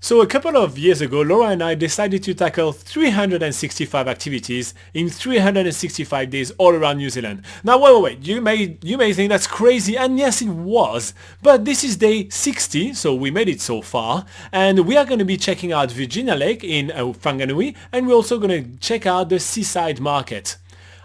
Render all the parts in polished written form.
So a couple of years ago, Laura and I decided to tackle 365 activities in 365 days all around New Zealand. Now wait, you may think that's crazy, and yes it was, but this is day 60, so we made it so far, and we are going to be checking out Virginia Lake in Whanganui, and we're also going to check out the seaside market.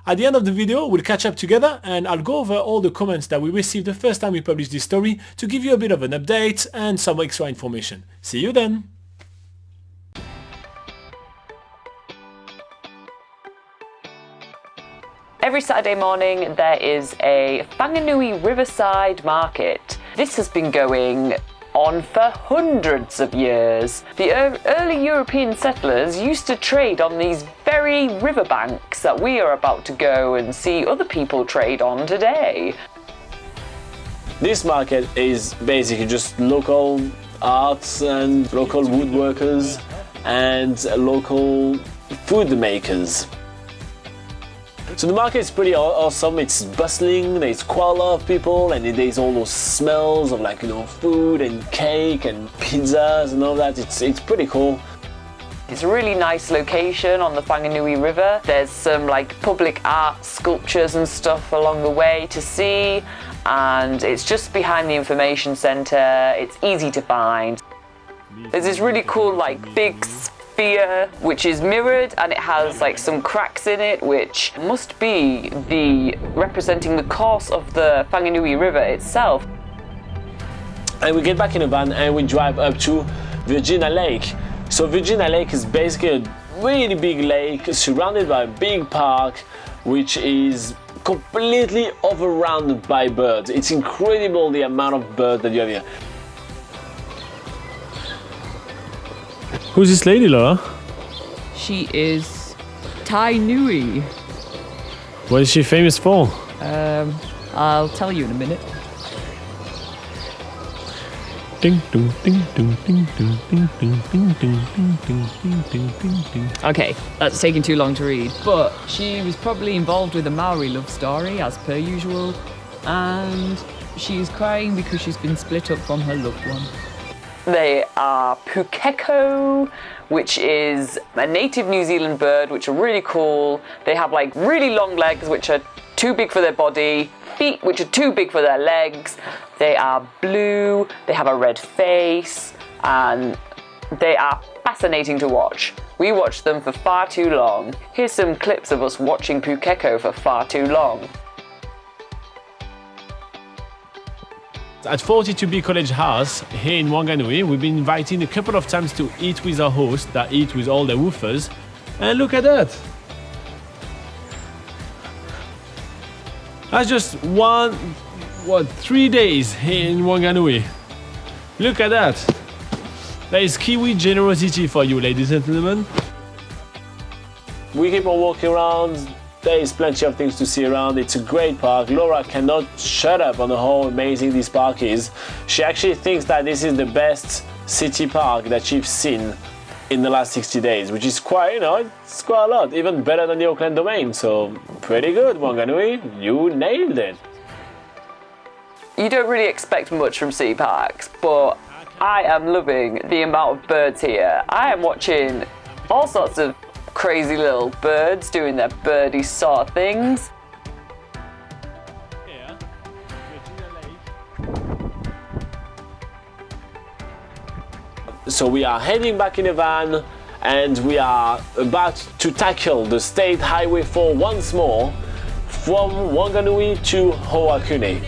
At the end of the video, we'll catch up together and I'll go over all the comments that we received the first time we published this story to give you a bit of an update and some extra information. See you then! Every Saturday morning there is a Whanganui riverside market. This has been going on for hundreds of years. The early European settlers used to trade on these very riverbanks that we are about to go and see other people trade on today. This market is basically just local arts and local woodworkers and local food makers. So the market is pretty awesome. It's bustling, there's quite a lot of people, and there's all those smells of food and cake and pizzas and all that. It's pretty cool. It's a really nice location on the Whanganui River. There's some public art sculptures and stuff along the way to see, and it's just behind the information centre. It's easy to find. There's this really cool big sphere which is mirrored, and it has some cracks in it which must be representing the course of the Whanganui River itself. And we get back in a van and we drive up to Virginia Lake. So Virginia Lake is basically a really big lake surrounded by a big park which is completely overrun by birds. It's incredible the amount of birds that you have here. Who's this lady, Laura? She is Tai Nui. What is she famous for? I'll tell you in a minute. Ding ding ding ding ding ding ding ding ding ding ding ding ding ding. Okay, that's taking too long to read. But she was probably involved with a Maori love story, as per usual, and she's crying because she's been split up from her loved one. They are pukeko, which is a native New Zealand bird, which are really cool. They have really long legs, which are too big for their body, feet which are too big for their legs. They are blue, they have a red face, and they are fascinating to watch. We watched them for far too long. Here's some clips of us watching pukeko for far too long. At 42B College House here in Whanganui, we've been invited a couple of times to eat with our hosts that eat with all the woofers. And look at that! That's just 3 days here in Whanganui. Look at that! There is Kiwi generosity for you, ladies and gentlemen. We keep on walking around. There is plenty of things to see around. It's a great park. Laura cannot shut up on how amazing this park is. She actually thinks that this is the best city park that she's seen in the last 60 days, which is quite, it's quite a lot. Even better than the Auckland Domain. So pretty good, Whanganui. You nailed it. You don't really expect much from city parks, but I am loving the amount of birds here. I am watching all sorts of crazy little birds doing their birdie sort of things. So we are heading back in a van and we are about to tackle the State Highway 4 once more from Whanganui to Whanganui.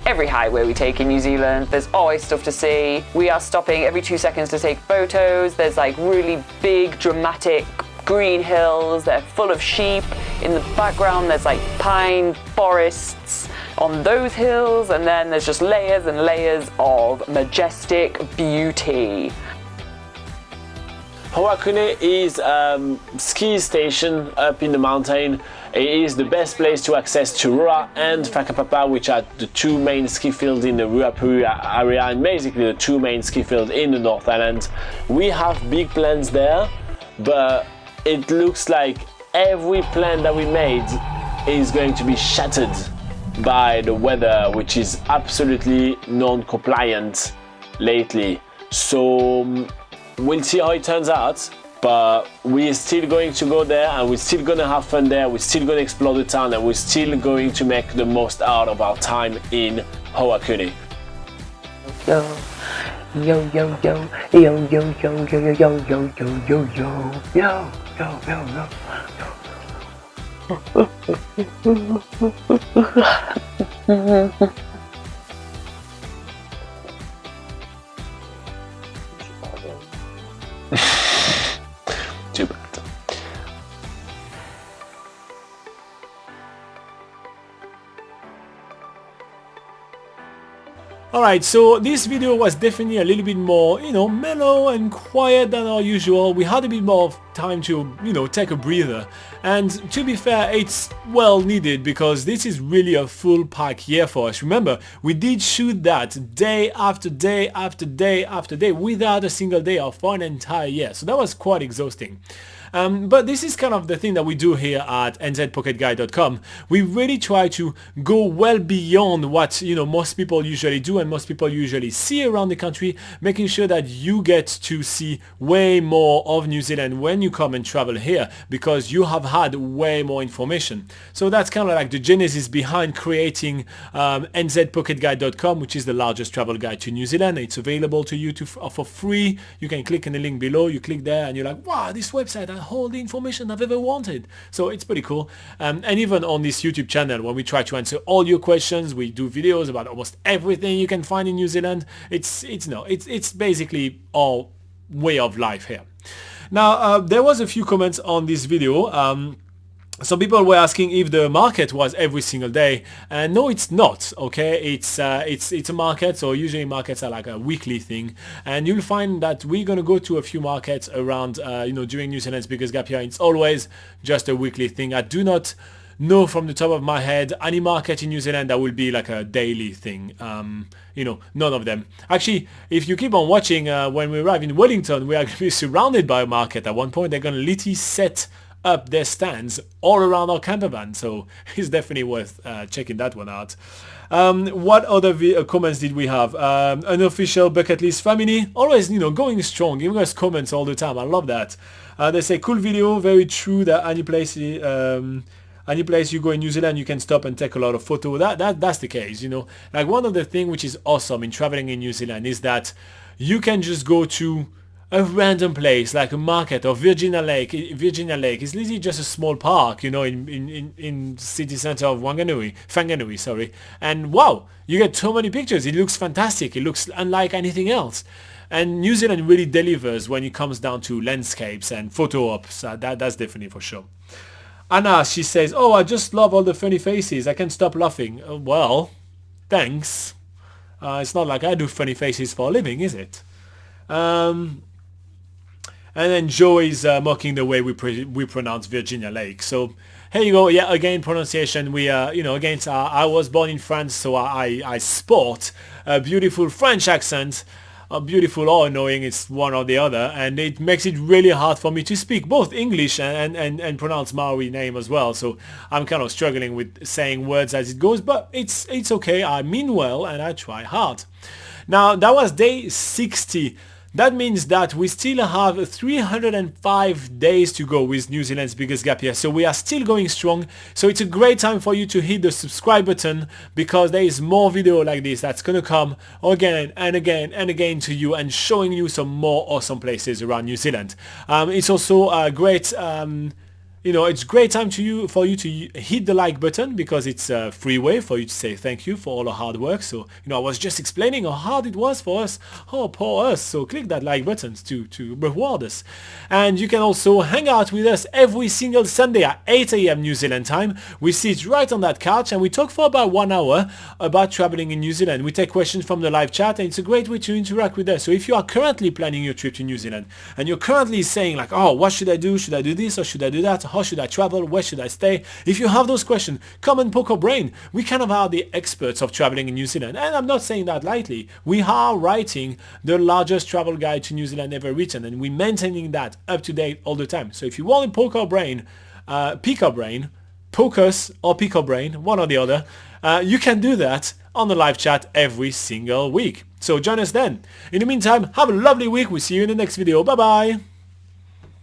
Every highway we take in New Zealand, there's always stuff to see. We are stopping every 2 seconds to take photos. There's really big, dramatic green hills. They're full of sheep. In the background, there's pine forests on those hills. And then there's just layers and layers of majestic beauty. Whanganui is a ski station up in the mountain. It is the best place to access Turua and Whakapapa, which are the two main ski fields in the Ruapuri area and basically the two main ski fields in the North Island. We have big plans there, but it looks like every plan that we made is going to be shattered by the weather, which is absolutely non-compliant lately. So we'll see how it turns out. But we're still going to go there, and we're still going to have fun there. We're still going to explore the town, and we're still going to make the most out of our time in Whanganui. Yo, yo, yo, yo, yo, yo, yo, yo, yo, yo, yo, yo, yo, yo, yo, yo. Too bad. Alright, so this video was definitely a little bit more, mellow and quiet than our usual. We had a bit more of time to, take a breather. And to be fair, it's well needed because this is really a full pack year for us. Remember, we did shoot that day after day after day after day without a single day off for an entire year. So that was quite exhausting. But this is kind of the thing that we do here at nzpocketguide.com. We really try to go well beyond what most people usually do and most people usually see around the country, making sure that you get to see way more of New Zealand when you come and travel here because you have had way more information. So that's kind of like the genesis behind creating nzpocketguide.com, which is the largest travel guide to New Zealand. It's available to you for free. You can click in the link below, you click there and you're like, wow, this website has all the information I've ever wanted. So it's pretty cool. And even on this YouTube channel, when we try to answer all your questions, we do videos about almost everything you can find in New Zealand. It's basically our way of life here. Now, there was a few comments on this video. Some people were asking if the market was every single day, and no, it's not. Okay, it's a market, so usually markets are like a weekly thing, and you'll find that we're gonna go to a few markets around, during New Zealand's biggest gap year. It's always just a weekly thing. I do not know from the top of my head any market in New Zealand that will be like a daily thing. None of them. Actually, if you keep on watching, when we arrive in Wellington, we are going to be surrounded by a market. At one point, they're going to literally set up their stands all around our camper van, so it's definitely worth checking that one out. What other comments did we have? Unofficial bucket list family, always going strong, giving us comments all the time. I love that. They say cool video, very true that any place you go in New Zealand you can stop and take a lot of photos. That's the case. Like one of the things which is awesome in traveling in New Zealand is that you can just go to a random place like a market or Virginia Lake. Virginia Lake is literally just a small park, in city center of Whanganui, sorry. And wow, you get so many pictures. It looks fantastic. It looks unlike anything else. And New Zealand really delivers when it comes down to landscapes and photo ops. That's definitely for sure. Anna, she says, oh, I just love all the funny faces. I can't stop laughing. Well, thanks. It's not like I do funny faces for a living, is it? And then Joe is mocking the way we pronounce Virginia Lake. So here you go. Yeah, again, pronunciation. We against I was born in France, so I sport a beautiful French accent. Beautiful or annoying, it's one or the other, and it makes it really hard for me to speak both English and pronounce Maori name as well. So I'm kind of struggling with saying words as it goes, but it's okay. I mean well and I try hard. Now that was day 60. That means that we still have 305 days to go with New Zealand's biggest gap year. So we are still going strong. So it's a great time for you to hit the subscribe button because there is more video like this that's going to come again and again and again to you and showing you some more awesome places around New Zealand. It's also a great... it's great time for you to hit the like button because it's a free way for you to say thank you for all the hard work. So, I was just explaining how hard it was for us. Oh, poor us. So click that like button to reward us. And you can also hang out with us every single Sunday at 8 a.m. New Zealand time. We sit right on that couch and we talk for about 1 hour about traveling in New Zealand. We take questions from the live chat and it's a great way to interact with us. So if you are currently planning your trip to New Zealand and you're currently saying like, oh, what should I do? Should I do this or should I do that? How should I travel? Where should I stay? If you have those questions, come and poke our brain. We kind of are the experts of traveling in New Zealand. And I'm not saying that lightly. We are writing the largest travel guide to New Zealand ever written, and we're maintaining that up to date all the time. So if you want to poke our brain, pick our brain, poke us or pick our brain, one or the other, you can do that on the live chat every single week. So join us then. In the meantime, have a lovely week. We'll see you in the next video. Bye bye.